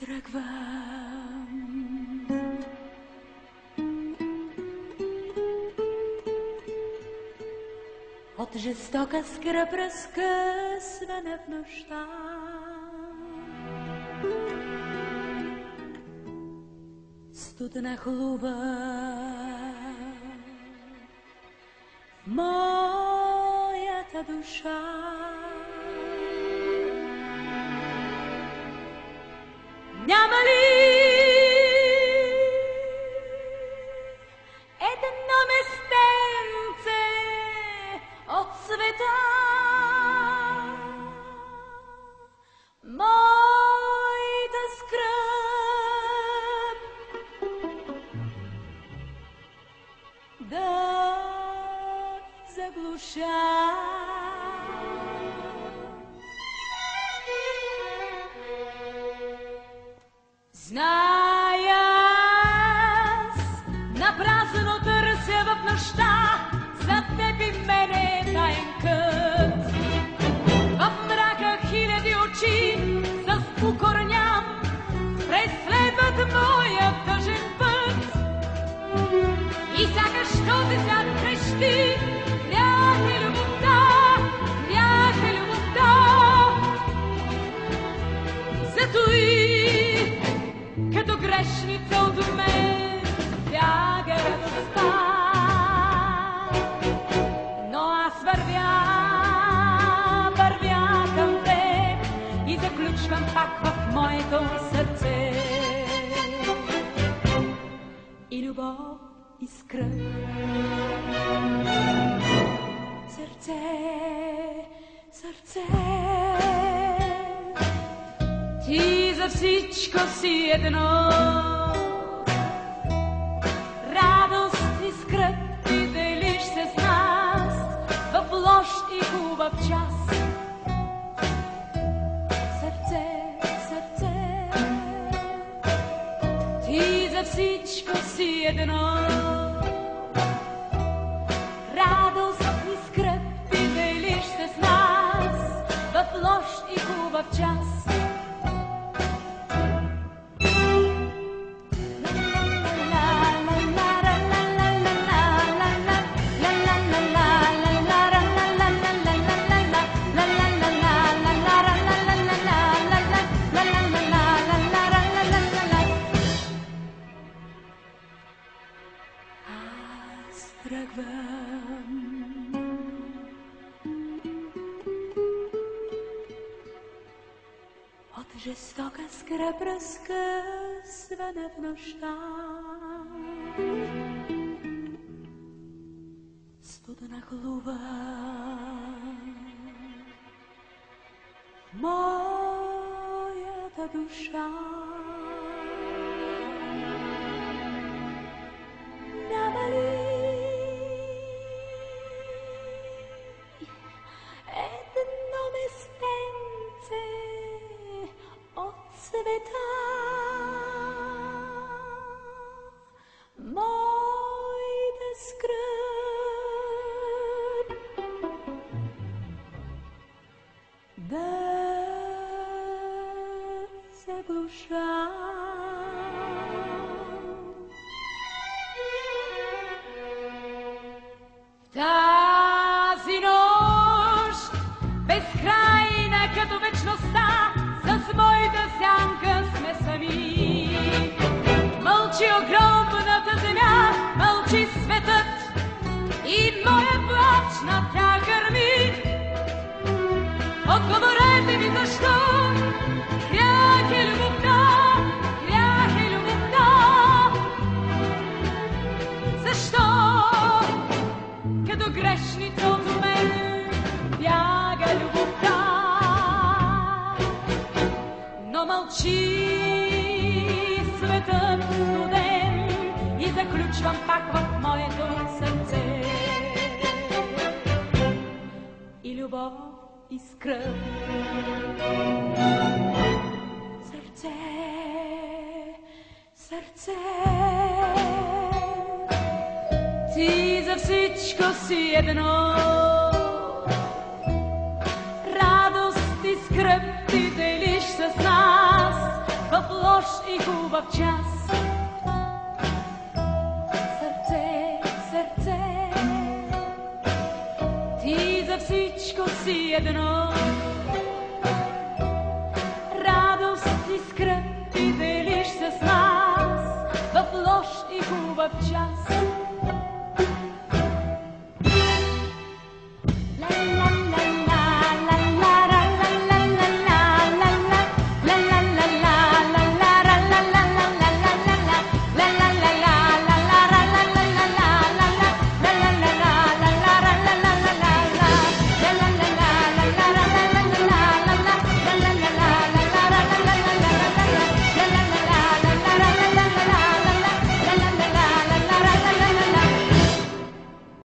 Тръгвам от жестока скръб, разкъсвана в нощта. Студена хлува в моята душа. Няма ли едно местенце от света, моята скръб да заглуша? Зная аз, напразно търся в нощта за теб и мене таен кът. В мрака хиляди очи с укорням преследват моя тъжен път. И сякаш този свят крещи: прях е любовта, прях е любовта. Зато и като грешница от мен бяга радостта. Но аз вървя към теб и заключвам пак в моето сърце и любов, и скръб. Сърце, сърце, ти за всичко си едно. Радост и скръб ти делиш се с нас в лош и хубав час. Сърце, сърце, ти за всичко си едно. Радост и скръб ти делиш се с нас в лош и хубав час. Тръгвам от жестока скръб, разкъсвана в нощта. Студена хлува в моята душа. Няма ли едно местенце от света, моята скръб да заглуша? Тази нощ, безкрайна като вечността, с моята сянка сме сами. Мълчи огромната земя, мълчи светът и моя плач на тях гърми. Отговорете ми защо грях е любовта, грях е любовта. Защо като грешница от мен бяга любовта? Но мълчи светът студен и заключвам пак в моето сърце и любов, и скръб. Сърце, сърце, ти за всичко си едно. Радост и скръб ти делиш с нас в в лош и хубав час. Сърце, сърце, ти за всичко си едно. Радост и скръб ти делиш с нас в лош и хубав час.